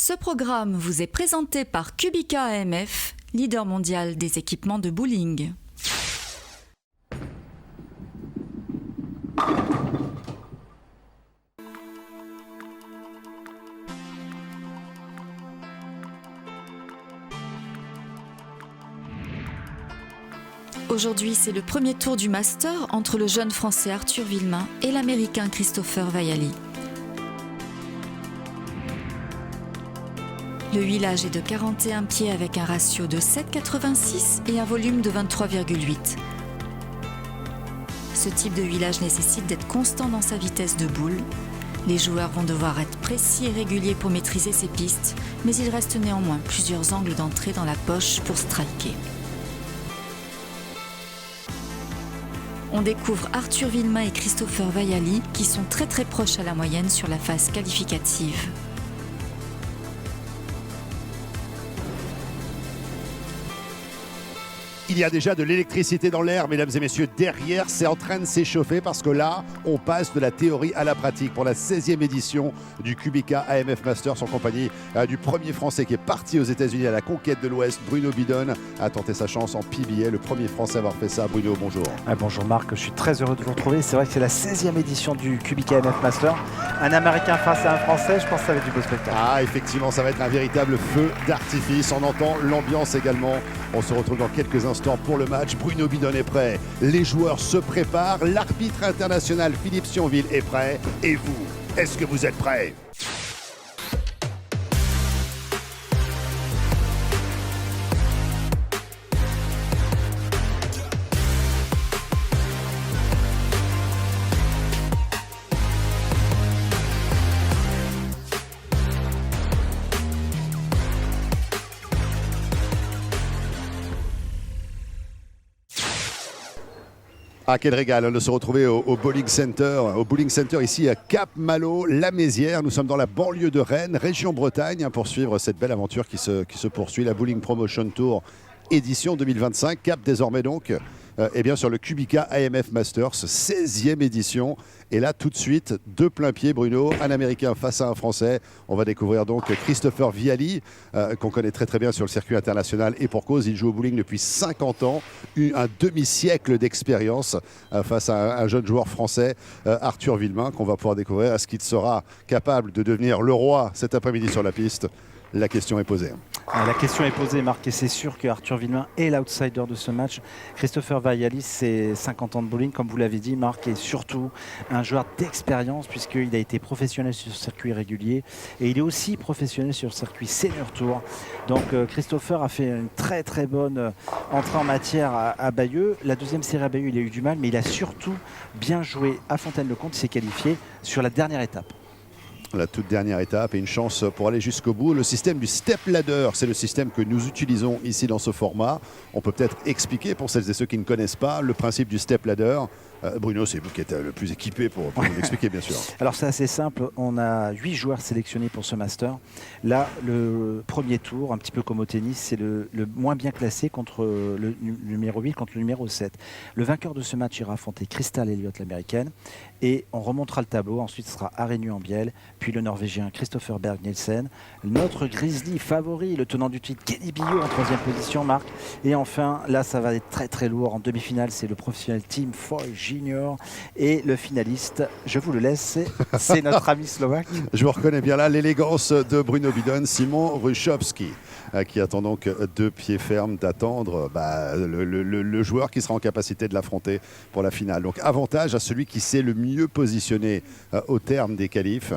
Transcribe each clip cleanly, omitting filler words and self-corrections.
Ce programme vous est présenté par Kubica AMF, leader mondial des équipements de bowling. Aujourd'hui, c'est le premier tour du Master entre le jeune Français Arthur Villemain et l'Américain Christopher Vaiali. Le huilage est de 41 pieds avec un ratio de 7,86 et un volume de 23,8. Ce type de huilage nécessite d'être constant dans sa vitesse de boule. Les joueurs vont devoir être précis et réguliers pour maîtriser ces pistes, mais il reste néanmoins plusieurs angles d'entrée dans la poche pour striker. On découvre Arthur Villemain et Christopher Vaiali qui sont très proches à la moyenne sur la phase qualificative. Il y a déjà de l'électricité dans l'air, mesdames et messieurs. Derrière, c'est en train de s'échauffer parce que là, on passe de la théorie à la pratique pour la 16e édition du Kubica AMF Masters en compagnie du premier Français qui est parti aux États-Unis à la conquête de l'Ouest. Bruno Bidon a tenté sa chance en PBA, le premier Français à avoir fait ça. Bruno, bonjour. Bonjour Marc, je suis très heureux de vous retrouver. C'est vrai que c'est la 16e édition du Kubica AMF Masters. Un Américain face à un Français, je pense que ça va être du beau spectacle. Ah, effectivement, ça va être un véritable feu d'artifice. On entend l'ambiance également. On se retrouve dans quelques instants pour le match. Bruno Bidon est prêt. Les joueurs se préparent. L'arbitre international Philippe Sionville est prêt. Et vous, est-ce que vous êtes prêts ? Ah, quel régal de se retrouver au Bowling Center ici à Cap-Malo, la Mézières. Nous sommes dans la banlieue de Rennes, région Bretagne, pour suivre cette belle aventure qui se poursuit. La Bowling Promotion Tour édition 2025, Cap désormais donc. Et bien sur le Kubica AMF Masters, 16e édition. Et là, tout de suite, de plein pied, Bruno, un Américain face à un Français. On va découvrir donc Christopher Vaiali, qu'on connaît très bien sur le circuit international. Et pour cause, il joue au bowling depuis 50 ans, un demi-siècle d'expérience face à un jeune joueur français, Arthur Villemain, qu'on va pouvoir découvrir. Est-ce qu'il sera capable de devenir le roi cet après-midi sur la piste ? La question est posée. La question est posée, Marc, et c'est sûr que Arthur Villemain est l'outsider de ce match. Christopher Vaiali, c'est 50 ans de bowling, comme vous l'avez dit, Marc, et surtout un joueur d'expérience, puisqu'il a été professionnel sur le circuit régulier, et il est aussi professionnel sur le circuit Senior Tour. Donc Christopher a fait une très bonne entrée en matière à Bayeux. La deuxième série à Bayeux, il a eu du mal, mais il a surtout bien joué à Fontaine-le-Comte. Il s'est qualifié sur la dernière étape. La toute dernière étape et une chance pour aller jusqu'au bout. Le système du step ladder, c'est le système que nous utilisons ici dans ce format. On peut peut-être expliquer pour celles et ceux qui ne connaissent pas le principe du step ladder. Bruno, c'est vous qui êtes le plus équipé pour nous l'expliquer, bien sûr. Alors c'est assez simple, on a 8 joueurs sélectionnés pour ce Master. Là, le premier tour, un petit peu comme au tennis, c'est le moins bien classé contre le numéro 8, contre le numéro 7. Le vainqueur de ce match ira affronter Crystal Elliott, l'américaine, et on remontera le tableau. Ensuite, ce sera Arrhenius Ambiel, puis le Norvégien Christopher Berg Nielsen, notre Grizzly favori, le tenant du titre Kenny Billot en 3e position, Marc. Et enfin, là, ça va être très lourd. En demi-finale, c'est le professionnel Tim Foy Junior. Et le finaliste, je vous le laisse, c'est notre ami slovaque. Je vous reconnais bien là l'élégance de Bruno Bidon, Simon Hrušovský, qui attend donc de pied ferme d'attendre le joueur qui sera en capacité de l'affronter pour la finale. Donc avantage à celui qui s'est le mieux positionné au terme des qualifs.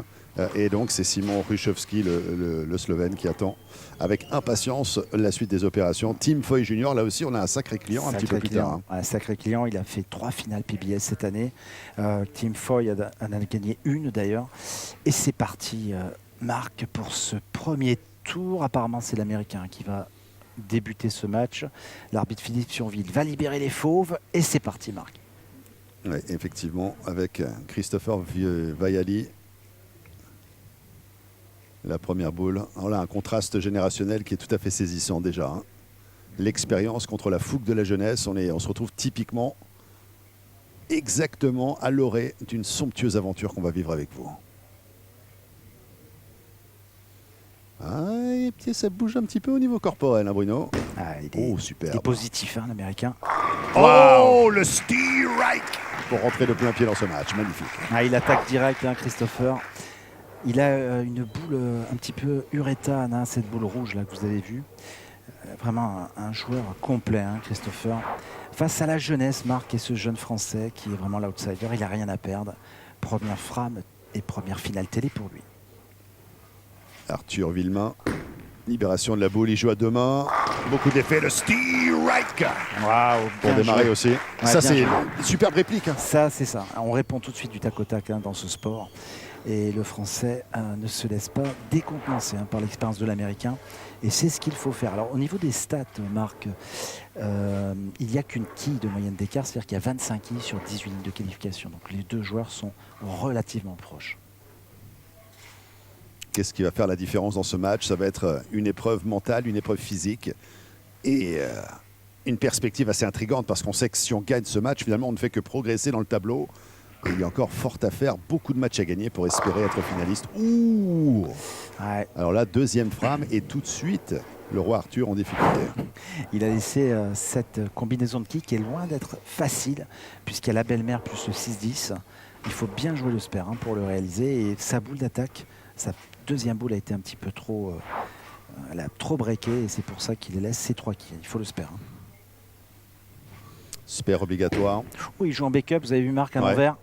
Et donc c'est Simon Hrušovský, le Slovène, qui attend avec impatience la suite des opérations. Tim Foy Junior, là aussi on a un sacré client un petit peu plus tard. Un sacré client, il a fait 3 finales PBS cette année. Tim Foy en a gagné une d'ailleurs. Et c'est parti, Marc, pour ce premier tour. Apparemment c'est l'Américain qui va débuter ce match. L'arbitre Philippe Sionville va libérer les fauves. Et c'est parti, Marc. Oui, effectivement, avec Christopher Vaiali. La première boule. Alors là, un contraste générationnel qui est tout à fait saisissant déjà. Hein. L'expérience contre la fougue de la jeunesse. On se retrouve typiquement, exactement à l'orée d'une somptueuse aventure qu'on va vivre avec vous. Ah, Ça bouge un petit peu au niveau corporel, hein, Bruno. Il Super. est positif, hein, l'Américain. Oh, le strike pour rentrer de plein pied dans ce match. Magnifique. Il attaque direct, hein, Christopher. Il a une boule un petit peu uréthane, hein, cette boule rouge là que vous avez vue. Vraiment un joueur complet, hein, Christopher. Face à la jeunesse, Marc, et ce jeune Français qui est vraiment l'outsider, il n'a rien à perdre. Première frame et première finale télé pour lui. Arthur Villemain. Libération de la boule, il joue à deux mains. Beaucoup d'effets, le strike pour démarrer joué. aussi. Ça, c'est une superbe réplique. Hein. Ça, c'est ça. On répond tout de suite du tac au tac, hein, dans ce sport. Et le Français ne se laisse pas décontenancer, hein, par l'expérience de l'Américain. Et c'est ce qu'il faut faire. Alors, au niveau des stats, Marc, il n'y a qu'une quille de moyenne d'écart, c'est-à-dire qu'il y a 25 quilles sur 18 lignes de qualification. Donc, les deux joueurs sont relativement proches. Qu'est-ce qui va faire la différence dans ce match? Ça va être une épreuve mentale, une épreuve physique et une perspective assez intrigante parce qu'on sait que si on gagne ce match, finalement, on ne fait que progresser dans le tableau. Et il y a encore fort à faire, beaucoup de matchs à gagner pour espérer être finaliste. Ouh ouais. Alors là, deuxième frame et tout de suite, le roi Arthur en difficulté. Il a laissé cette combinaison de quilles qui est loin d'être facile puisqu'il y a la belle-mère plus le 6-10. Il faut bien jouer le spare, hein, pour le réaliser. Et sa boule d'attaque, sa deuxième boule a été un petit peu trop... elle a trop breaké et c'est pour ça qu'il laisse ces 3 quilles. Il faut le spare. Hein. Spare obligatoire. Oui, il joue en backup, vous avez vu Marc à l'envers.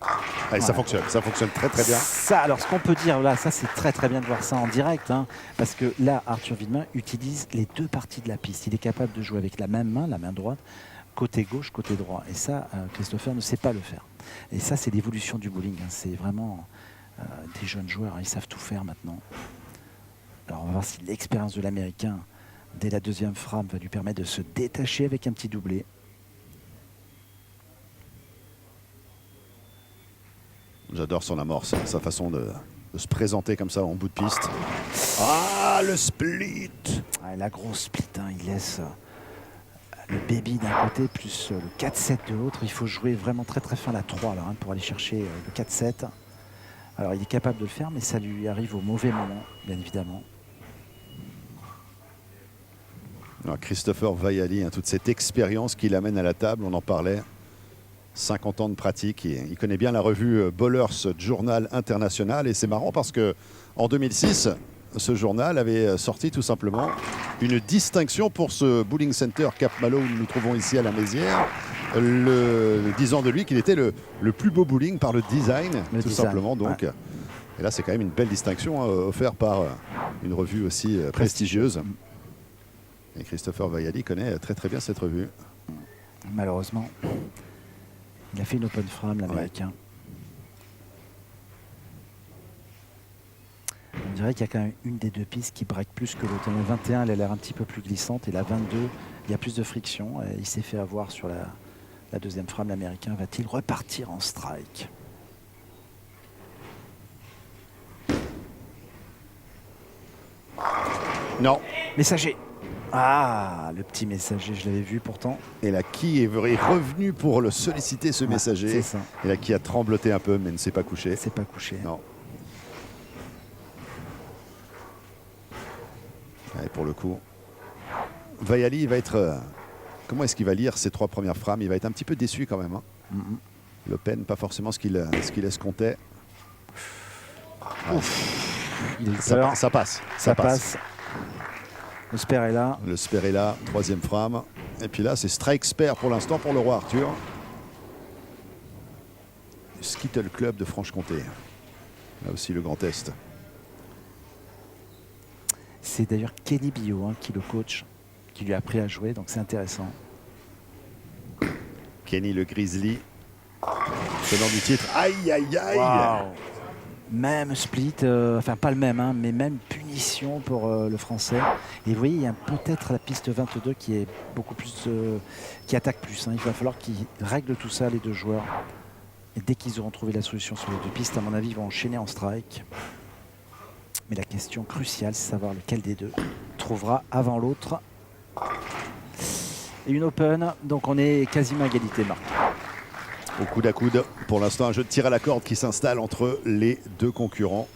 Allez, ça fonctionne très très bien. Ça, alors ce qu'on peut dire là, ça c'est très très bien de voir ça en direct, hein, parce que là, Arthur Villemain utilise les deux parties de la piste. Il est capable de jouer avec la même main, la main droite, côté gauche, côté droit. Et ça, Christopher ne sait pas le faire. Et ça, c'est l'évolution du bowling. Hein. C'est vraiment des jeunes joueurs, hein, ils savent tout faire maintenant. Alors on va voir si l'expérience de l'Américain, dès la deuxième frame, va lui permettre de se détacher avec un petit doublé. J'adore son amorce, sa façon de se présenter comme ça en bout de piste. Ah, le split! La grosse split, hein, il laisse le baby d'un côté plus le 4-7 de l'autre. Il faut jouer vraiment très très fin la 3 là, hein, pour aller chercher le 4-7. Alors il est capable de le faire, mais ça lui arrive au mauvais moment, bien évidemment. Alors, Christopher Vaiali, hein, toute cette expérience qu'il amène à la table, on en parlait. 50 ans de pratique, il connaît bien la revue Bowlers Journal International et c'est marrant parce que en 2006, ce journal avait sorti tout simplement une distinction pour ce Bowling Center Cap Malo où nous nous trouvons ici à la Mézières, disant de lui qu'il était le plus beau bowling par le design, simplement. Donc, ouais. Et là, c'est quand même une belle distinction, hein, offerte par une revue aussi prestigieuse. Et Christopher Vaiali connaît très très bien cette revue. Malheureusement. Il a fait une open frame, l'Américain. Ouais. On dirait qu'il y a quand même une des deux pistes qui break plus que l'autre. La 21, elle a l'air un petit peu plus glissante. Et la 22, il y a plus de friction. Et il s'est fait avoir sur la deuxième frame. L'Américain va-t-il repartir en strike? Non. Messager. Ah, le petit messager, je l'avais vu pourtant. Et la qui est revenu pour le solliciter, ce messager. C'est ça. Et la qui a trembloté un peu, mais ne s'est pas couché. C'est pas couché. Non. Et pour le coup, Vaiali, il va être... comment est-ce qu'il va lire ces 3 premières frames? Il va être un petit peu déçu quand même. Hein. Le Pen, pas forcément ce qu'il escomptait. Ouais. Ça passe. Ça passe. Le spare est là. Le spare est là, 3e frame. Et puis là, c'est strike spare pour l'instant pour le roi Arthur. Skittle Club de Franche-Comté. Là aussi, le Grand Est. C'est d'ailleurs Kenny Bio, hein, qui le coach, qui lui a appris à jouer, donc c'est intéressant. Kenny le Grizzly, tenant du titre. Aïe, aïe, aïe! Wow. Même split, enfin pas le même, hein, mais même punition pour le Français. Et vous voyez, il y a peut-être la piste 22 qui est beaucoup plus, qui attaque plus. Hein. Il va falloir qu'ils règlent tout ça, les deux joueurs. Et dès qu'ils auront trouvé la solution sur les deux pistes, à mon avis, ils vont enchaîner en strike. Mais la question cruciale, c'est savoir lequel des deux trouvera avant l'autre. Et une open, donc on est quasiment à égalité, Marc. Au coude à coude, pour l'instant, un jeu de tir à la corde qui s'installe entre les deux concurrents.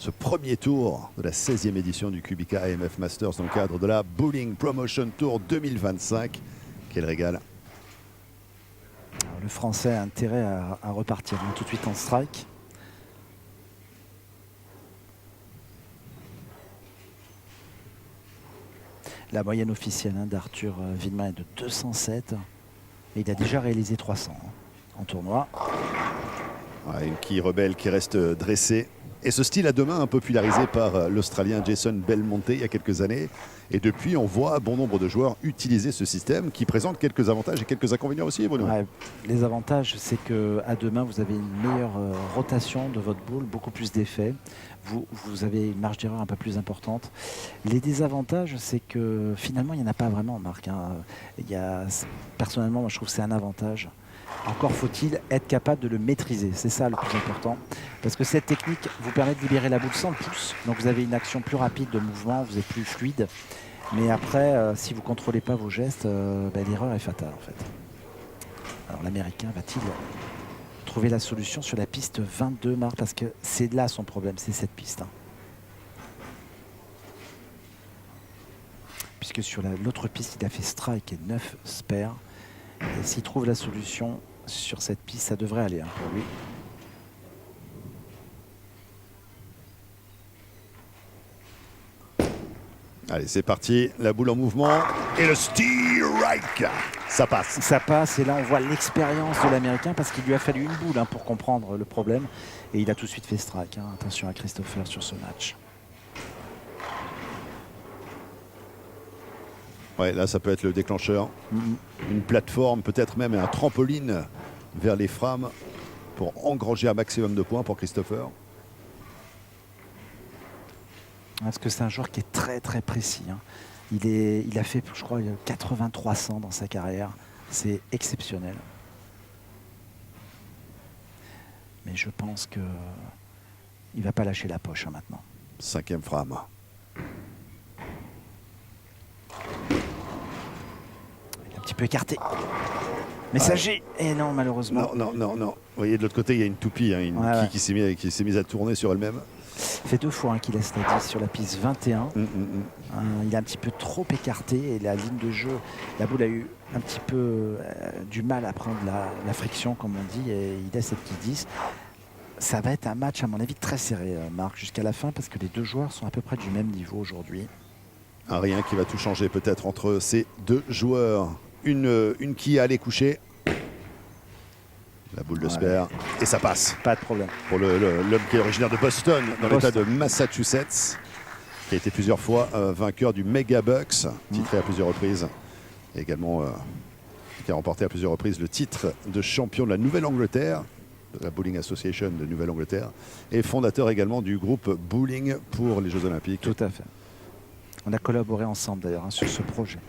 ce premier tour de la 16e édition du Kubica AMF Masters dans le cadre de la Bowling Promotion Tour 2025. Quel régal. Alors, le Français a intérêt à repartir tout de suite en strike. La moyenne officielle d'Arthur Wiedemann est de 207. Et il a déjà réalisé 300 en tournoi. Ouais, une quille rebelle qui reste dressée. Et ce style à deux mains, popularisé par l'Australien Jason Belmonte il y a quelques années. Et depuis, on voit bon nombre de joueurs utiliser ce système qui présente quelques avantages et quelques inconvénients aussi, Bruno. Ouais, les avantages, c'est qu'à deux mains, vous avez une meilleure rotation de votre boule, beaucoup plus d'effets. Vous avez une marge d'erreur un peu plus importante. Les désavantages, c'est que finalement, il n'y en a pas vraiment, Marc. Personnellement, moi, je trouve que c'est un avantage. Encore faut-il être capable de le maîtriser. C'est ça le plus important. Parce que cette technique vous permet de libérer la boule sans le pouce. Donc vous avez une action plus rapide de mouvement, vous êtes plus fluide. Mais après, si vous ne contrôlez pas vos gestes, l'erreur est fatale en fait. Alors l'Américain va-t-il trouver la solution sur la piste 22, Marc? Parce que c'est là son problème, c'est cette piste. Puisque sur l'autre piste, il a fait strike et 9 spare. Et s'il trouve la solution sur cette piste, ça devrait aller pour lui. Allez, c'est parti. La boule en mouvement. Et le strike. Ça passe. Ça passe. Et là, on voit l'expérience de l'Américain parce qu'il lui a fallu une boule pour comprendre le problème. Et il a tout de suite fait strike. Attention à Christopher sur ce match. Ouais, là, ça peut être le déclencheur. Une plateforme, peut-être même un trampoline vers les frames pour engranger un maximum de points pour Christopher. Parce que c'est un joueur qui est très très précis. Il a fait, je crois, 8300 dans sa carrière. C'est exceptionnel. Mais je pense qu'il ne va pas lâcher la poche maintenant. 5e frame. Un petit peu écarté. Messager. Et non, malheureusement. Non. Vous voyez, de l'autre côté, il y a une toupie, une quille qui s'est mise à tourner sur elle-même. Ça fait 2 fois qu'il laisse la 10 sur la piste 21. Il a un petit peu trop écarté et la ligne de jeu, la boule a eu un petit peu du mal à prendre la friction, comme on dit, et il laisse cette petite 10. Ça va être un match, à mon avis, très serré, Marc, jusqu'à la fin, parce que les deux joueurs sont à peu près du même niveau aujourd'hui. Rien qui va tout changer peut-être entre ces deux joueurs. Une quille à aller coucher. La boule de spare. Et ça passe. Pas de problème. Pour l'homme qui est originaire de Boston, dans l'État de Massachusetts, qui a été plusieurs fois vainqueur du Mega Bucks, titré à plusieurs reprises. Et également qui a remporté à plusieurs reprises le titre de champion de la Nouvelle-Angleterre, de la Bowling Association de Nouvelle-Angleterre, et fondateur également du groupe Bowling pour les Jeux Olympiques. Tout à fait. On a collaboré ensemble d'ailleurs sur ce projet.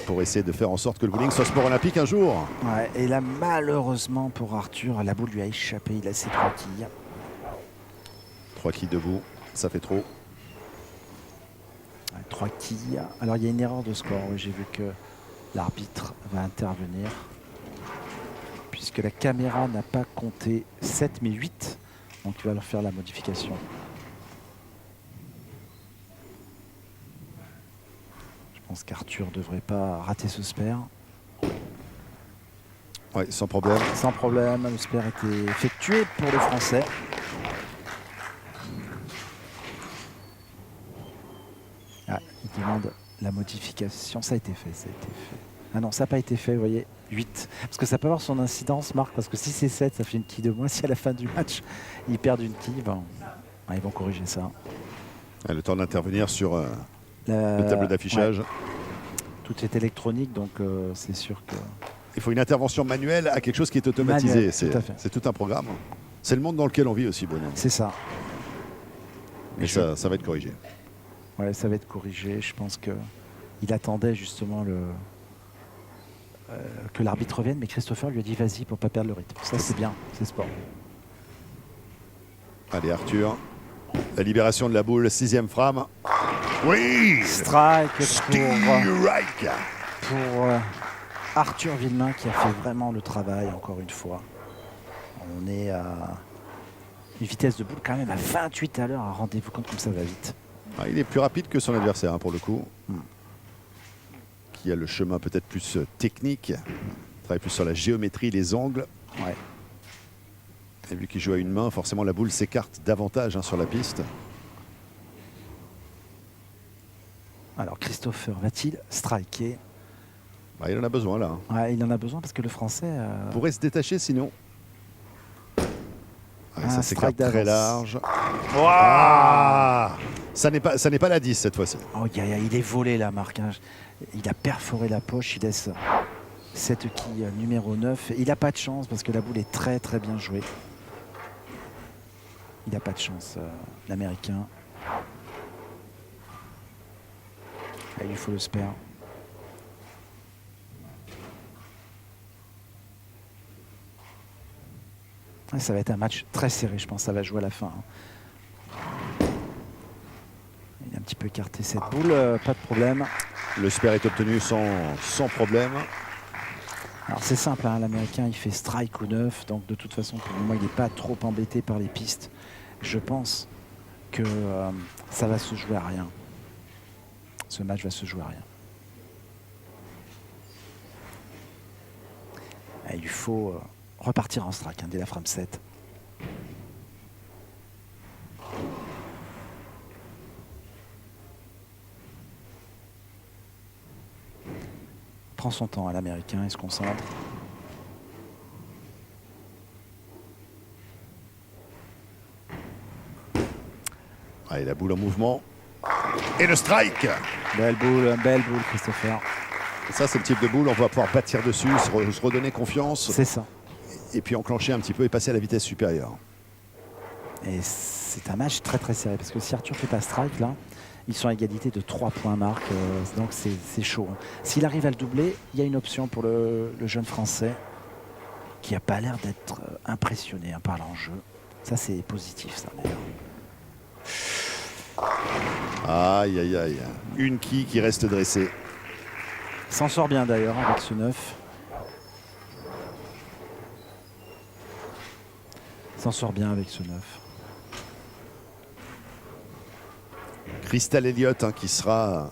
Pour essayer de faire en sorte que le bowling soit sport olympique un jour. Ouais, et là, malheureusement pour Arthur, la boule lui a échappé. Il a ses 3 quilles. 3 quilles debout, ça fait trop. 3 quilles. Alors il y a une erreur de score. J'ai vu que l'arbitre va intervenir. Puisque la caméra n'a pas compté 7 mais 8. Donc il va leur faire la modification. Je pense qu'Arthur ne devrait pas rater ce spare. Oui, sans problème. Sans problème, le spare était effectué pour le Français. Il demande la modification. Ça a été fait, Ah non, ça n'a pas été fait, vous voyez, 8. Parce que ça peut avoir son incidence, Marc, parce que si c'est 7, ça fait une quille de moins. Si à la fin du match, ils perdent une quille, ils vont corriger ça. Le temps d'intervenir sur le tableau d'affichage. Ouais. Tout est électronique, donc c'est sûr que... Il faut une intervention manuelle à quelque chose qui est automatisé. C'est tout un programme. C'est le monde dans lequel on vit aussi, Bruno. C'est ça. Mais ça va être corrigé. Ouais, ça va être corrigé. Je pense qu'il attendait justement que l'arbitre revienne, mais Christopher lui a dit vas-y pour ne pas perdre le rythme. Ça, c'est bien, c'est sport. Allez, Arthur. La libération de la boule, 6e frame. Oui! Strike pour Arthur Wiedemann qui a fait vraiment le travail, encore une fois. On est à Une vitesse de boule quand même à 28 à l'heure. Rendez-vous compte comme ça va vite. Ah, il est plus rapide que son adversaire hein, pour le coup. Qui a le chemin peut-être plus technique. Travaille plus sur la géométrie, les angles. Ouais. Et vu qu'il joue à une main, forcément la boule s'écarte davantage hein, sur la piste. Alors Christopher va-t-il striker? Bah, il en a besoin là. Hein. Ouais, il en a besoin parce que le Français... Pourrait se détacher sinon. Ouais, ça s'écarte strike très d'avance. large. Ah ça n'est pas la 10 cette fois-ci. Oh, il est volé là, Marc. Hein. Il a perforé la poche. Il laisse cette quille numéro 9. Il n'a pas de chance parce que la boule est très très bien jouée. Il n'a pas de chance, l'Américain. Il lui faut le spare. Ça va être un match très serré, je pense. Ça va jouer à la fin. Il a un petit peu écarté cette boule, pas de problème. Le spare est obtenu sans problème. Alors c'est simple, hein, l'Américain il fait strike ou 9, donc de toute façon pour le moment il n'est pas trop embêté par les pistes. Je pense que ça va se jouer à rien. Ce match va se jouer à rien. Il lui faut repartir en strike hein, dès la frame 7. Prend son temps à l'Américain, il se concentre. Allez, la boule en mouvement. Et le strike. Belle boule Christopher. Et ça, c'est le type de boule, on va pouvoir bâtir dessus, se redonner confiance. C'est ça. Et puis enclencher un petit peu et passer à la vitesse supérieure. Et c'est un match très très serré parce que si Arthur ne fait pas strike là, ils sont à égalité de 3 points Marc, donc c'est chaud. Hein. S'il arrive à le doubler, il y a une option pour le jeune Français qui n'a pas l'air d'être impressionné hein, par l'enjeu. Ça c'est positif ça d'ailleurs. Aïe aïe aïe. Une quille qui reste dressée. S'en sort bien d'ailleurs avec ce 9. S'en sort bien avec ce 9. Crystal Elliott hein, qui sera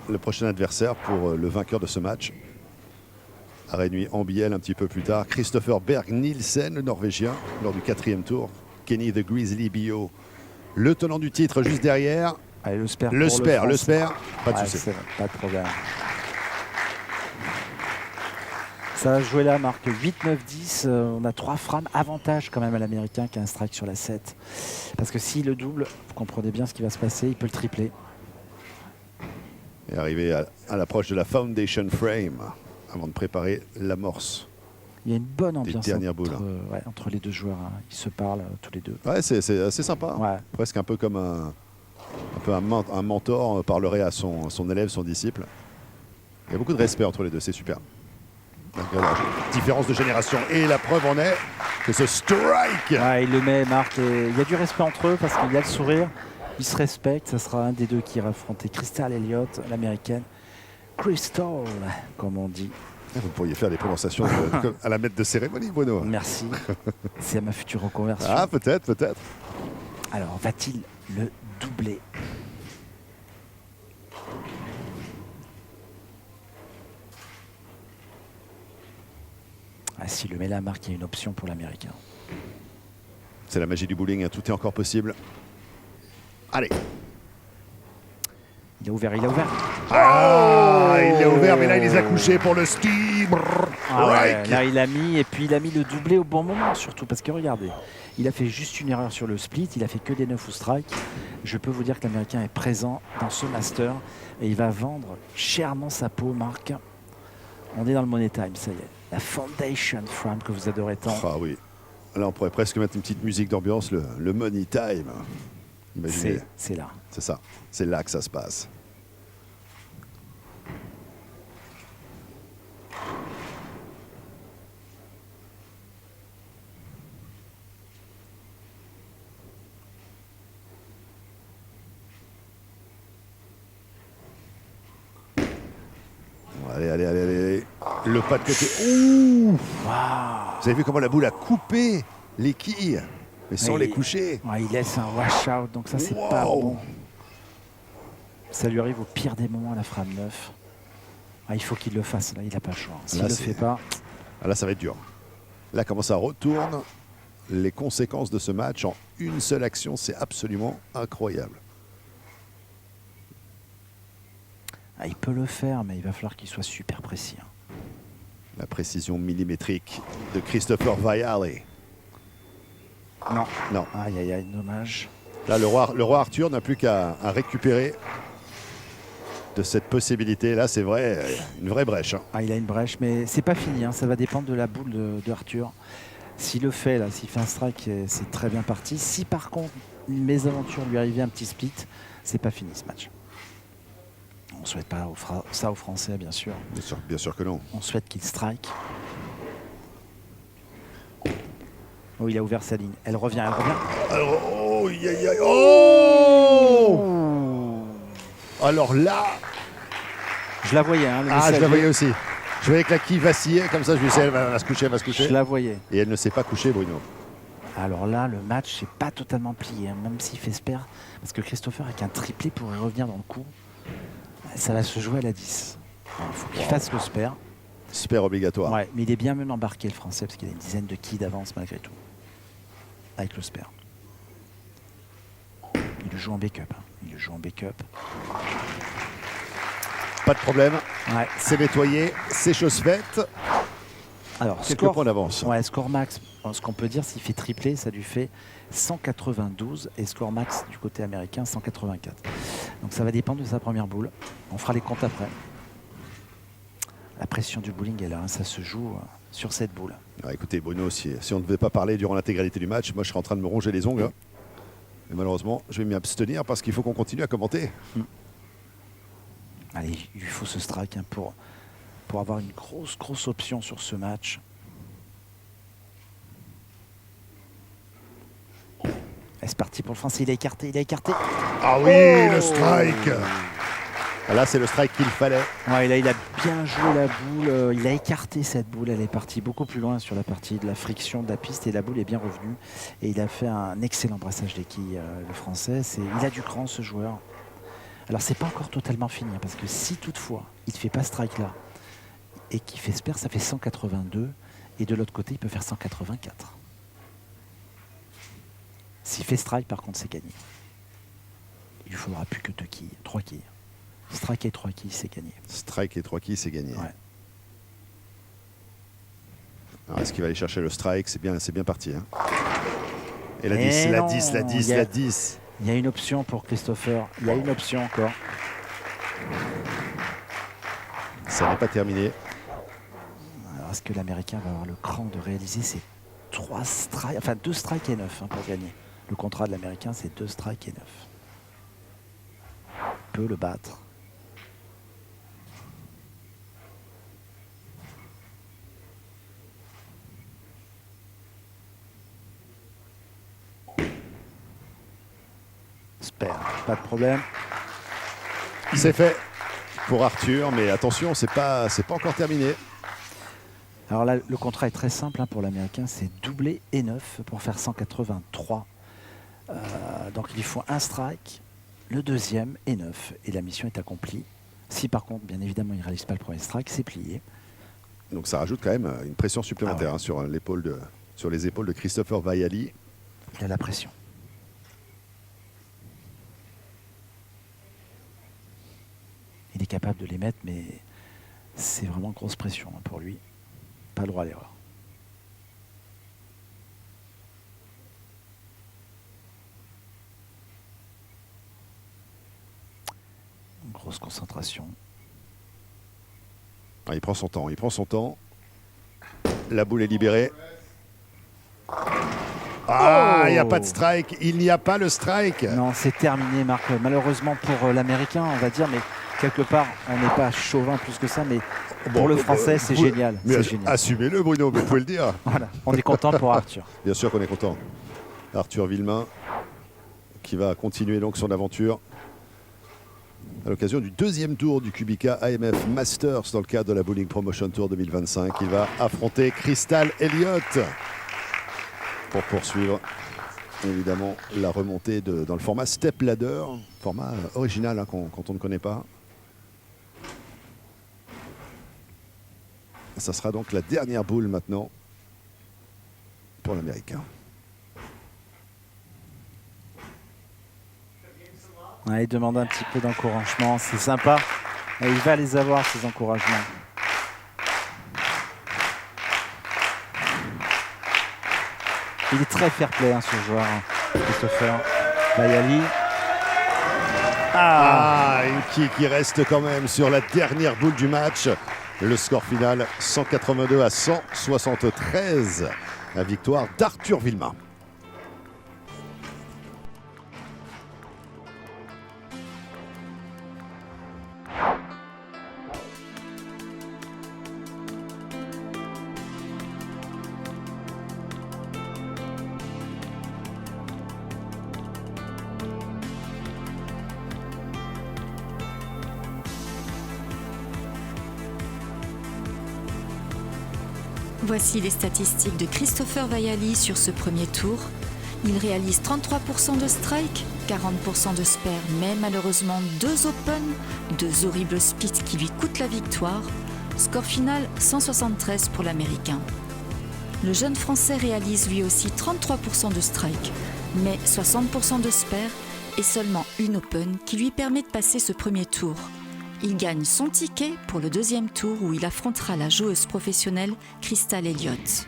le prochain adversaire pour le vainqueur de ce match. À Rénuit en Biel un petit peu plus tard. Christopher Berg Nielsen, le Norvégien, lors du 4e tour. Kenny the Grizzly Bio, le tenant du titre juste derrière. Allez, le spare. Le spare. Pas de souci. Pas de problème. Ça va jouer là, Marc. 8, 9, 10. On a 3 frames. Avantage quand même à l'Américain qui a un strike sur la 7. Parce que s'il le double, vous comprenez bien ce qui va se passer. Il peut le tripler. Et arrivé à l'approche de la Foundation Frame avant de préparer l'amorce. Il y a une bonne ambiance entre les deux joueurs. Hein. Ils se parlent tous les deux. Ouais, c'est assez sympa. Ouais. Presque un peu comme un mentor parlerait à son élève, son disciple. Il y a beaucoup de respect entre les deux, c'est super. La différence de génération. Et la preuve en est que ce strike. Ouais, il le met, Marc. Et il y a du respect entre eux parce qu'il y a le sourire. Ils se respectent. Ça sera un des deux qui ira affronter Crystal Elliott, l'américaine. Crystal, comme on dit. Vous pourriez faire des prononciations à la maître de cérémonie, Bruno. Merci. C'est ma future reconversion. Ah, peut-être. Alors, va-t-il le doubler? S'il le met là, Marc, il y a une option pour l'Américain. C'est la magie du bowling, hein. Tout est encore possible. Allez. Il a ouvert. Ah, il l'a ouvert, mais là, il les a couchés pour le ski. Ouais, là, il a mis, et puis il a mis le doublé au bon moment, surtout. Parce que regardez, il a fait juste une erreur sur le split. Il a fait que des 9 ou strike. Je peux vous dire que l'Américain est présent dans ce master. Et il va vendre chèrement sa peau, Marc. On est dans le money time, ça y est. La Foundation Frame que vous adorez tant. Ah oui. Là, on pourrait presque mettre une petite musique d'ambiance, le money time. Imaginez. C'est là. C'est ça. C'est là que ça se passe. Allez. Le pas de côté. Ouh. Wow. Vous avez vu comment la boule a coupé les quilles? Mais sans les coucher. Ouais, il laisse un wash-out, donc ça, c'est pas bon. Ça lui arrive au pire des moments à la frame 9. Ah, il faut qu'il le fasse, là, il n'a pas le choix. S'il ne le fait pas... Ah, là, ça va être dur. Là, comment ça retourne les conséquences de ce match en une seule action, c'est absolument incroyable. Ah, il peut le faire, mais il va falloir qu'il soit super précis. La précision millimétrique de Christopher Viale. Non. Non. Aïe, aïe, aïe, dommage. Là, le roi Arthur n'a plus qu'à récupérer de cette possibilité. Là, c'est vrai, une vraie brèche. Hein. Ah, il a une brèche, mais c'est pas fini. Ça va dépendre de la boule de Arthur. S'il le fait, là, s'il fait un strike, c'est très bien parti. Si par contre, une mésaventure lui arrivait un petit split, c'est pas fini ce match. On souhaite pas ça aux Français, bien sûr. Bien sûr que non. On souhaite qu'il strike. Oh, il a ouvert sa ligne. Elle revient, elle revient. Alors, oh, alors là... Je la voyais. Hein, je la voyais aussi. Je voyais que la quille vacillait, comme ça je me disais, elle va se coucher, elle va se coucher. Je la voyais. Et elle ne s'est pas couchée, Bruno. Alors là, le match n'est pas totalement plié, hein, même s'il fait spare. Parce que Christopher, avec un triplé, pourrait revenir dans le coup. Ça va se jouer à la 10. Il faut qu'il fasse le spare. Spare obligatoire. Ouais, mais il est bien même embarqué, le Français, parce qu'il a une dizaine de quilles d'avance malgré tout. Avec le spare. Il le joue en backup. Hein. Il le joue en backup. Pas de problème. Ouais. C'est nettoyé, c'est chose faite. Alors, quelques points d'avance. Ouais, score max. Ce qu'on peut dire, s'il fait triplé, ça lui fait 192 et score max du côté américain 184. Donc ça va dépendre de sa première boule. On fera les comptes après. La pression du bowling est là, hein, ça se joue sur cette boule. Alors, écoutez Bruno, si on ne devait pas parler durant l'intégralité du match, moi je serais en train de me ronger les ongles. Hein. Et malheureusement, je vais m'y abstenir parce qu'il faut qu'on continue à commenter. Allez, il lui faut ce strike hein, pour avoir une grosse option sur ce match. C'est parti pour le Français, il a écarté. Ah oui, le strike. Là, c'est le strike qu'il fallait. Ouais, là, il a bien joué la boule, il a écarté cette boule, elle est partie beaucoup plus loin sur la partie de la friction de la piste et la boule est bien revenue. Et il a fait un excellent brassage des quilles, le Français. Il a du cran, ce joueur. Alors, c'est pas encore totalement fini, hein, parce que si toutefois, il ne fait pas strike là, et qu'il fait spare, ça fait 182, et de l'autre côté, il peut faire 184. S'il fait strike, par contre, c'est gagné. Il ne faudra plus que 3 quilles. Strike et 3 quilles, c'est gagné. Strike et 3 quilles, c'est gagné. Ouais. Alors, est-ce qu'il va aller chercher le strike? C'est bien parti. Hein. Et la 10, la 10, la 10, la 10. Il y a une option pour Christopher. Il y a une option encore. Ça n'est pas terminé. Alors, est-ce que l'Américain va avoir le cran de réaliser ces 2 strikes et 9 hein, pour gagner? Le contrat de l'Américain, c'est 2 strikes et 9. Il peut le battre. Spare, pas de problème. C'est fait pour Arthur, mais attention, c'est pas encore terminé. Alors là, le contrat est très simple hein, pour l'Américain, c'est doublé et 9 pour faire 183. Donc il faut un strike, le deuxième et 9, et la mission est accomplie. Si par contre, bien évidemment, il ne réalise pas le premier strike, c'est plié. Donc ça rajoute quand même une pression supplémentaire ouais. hein, sur les épaules de Christopher Viale. Il a la pression. Il est capable de les mettre, mais c'est vraiment grosse pression hein, pour lui. Pas le droit à l'erreur. Grosse concentration. Ah, il prend son temps, La boule est libérée. Ah, il n'y a pas de strike. Il n'y a pas le strike. Non, c'est terminé, Marc. Malheureusement pour l'Américain, on va dire, mais quelque part, on n'est pas chauvin plus que ça, mais pour le Français, c'est génial. Mais génial. Assumez-le, Bruno, vous pouvez le dire. Voilà, on est content pour Arthur. Bien sûr qu'on est content. Arthur Villemain, qui va continuer donc son aventure à l'occasion du deuxième tour du Kubica AMF Masters dans le cadre de la Bowling Promotion Tour 2025. Il va affronter Crystal Elliott pour poursuivre Évidemment, la remontée dans le format Step Ladder, format original hein, quand on ne connaît pas. Ça sera donc la dernière boule maintenant pour l'Américain. Ouais, il demande un petit peu d'encouragement, c'est sympa. Et il va les avoir, ces encouragements. Il est très fair-play, hein, ce joueur, Christopher Vaiali. Une qui reste quand même sur la dernière boule du match. Le score final, 182 à 173. La victoire d'Arthur Vilma. Voici les statistiques de Christopher Vaiali sur ce premier tour. Il réalise 33% de strike, 40% de spare, mais malheureusement 2 open, 2 horribles splits qui lui coûtent la victoire. Score final 173 pour l'Américain. Le jeune Français réalise lui aussi 33% de strike, mais 60% de spare et seulement une open qui lui permet de passer ce premier tour. Il gagne son ticket pour le deuxième tour où il affrontera la joueuse professionnelle Crystal Elliott.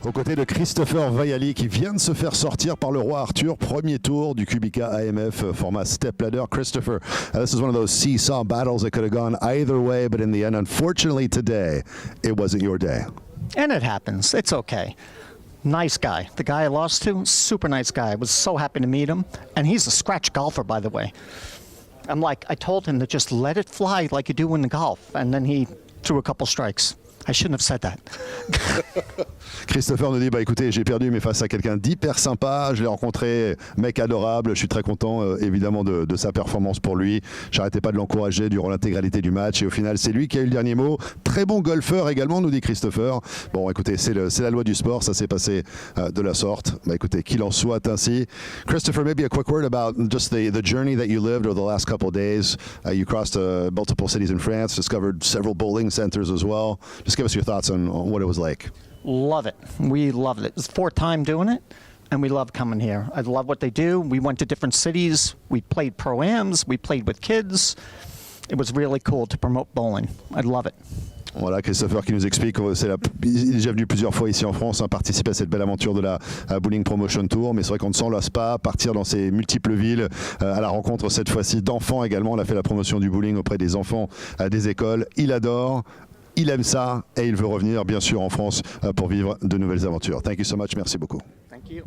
Aux côtés de Christopher Vaiali qui vient de se faire sortir par le roi Arthur, premier tour du Kubica AMF format Step Ladder. Christopher, this is one of those seesaw battles that could have gone either way, but in the end, unfortunately today, it wasn't your day. And it happens. It's okay. Nice guy. The guy I lost to, super nice guy. I was so happy to meet him. And he's a scratch golfer, by the way. I told him to just let it fly like you do in the golf. And then he threw a couple strikes. I shouldn't have said that. Christopher nous dit, bah écoutez, j'ai perdu mais face à quelqu'un d'hyper sympa, je l'ai rencontré, mec adorable, je suis très content évidemment de sa performance pour lui. J'arrêtais pas de l'encourager durant l'intégralité du match et au final c'est lui qui a eu le dernier mot. Très bon golfeur également, nous dit Christopher. Bon écoutez, c'est la loi du sport, ça s'est passé de la sorte. Bah écoutez, qu'il en soit ainsi. Christopher, maybe a quick word about just the journey that you lived over the last couple of days. You crossed multiple cities in France, discovered several bowling centers as well. Just give us your thoughts on what it was like. Love it. We loved it. It's 4th time doing it, and we love coming here. I love what they do. We went to different cities. We played pro-ams. We played with kids. It was really cool to promote bowling. I love it. Voilà, Christopher qui nous explique qu'il est déjà venu plusieurs fois ici en France, participer à cette belle aventure de la Bowling Promotion Tour, mais c'est vrai qu'on ne s'en lasse pas, partir dans ces multiples villes à la rencontre cette fois-ci d'enfants également. On a fait la promotion du bowling auprès des enfants des écoles. Il adore. Il aime ça et il veut revenir bien sûr en France pour vivre de nouvelles aventures. Thank you so much, merci beaucoup. Thank you.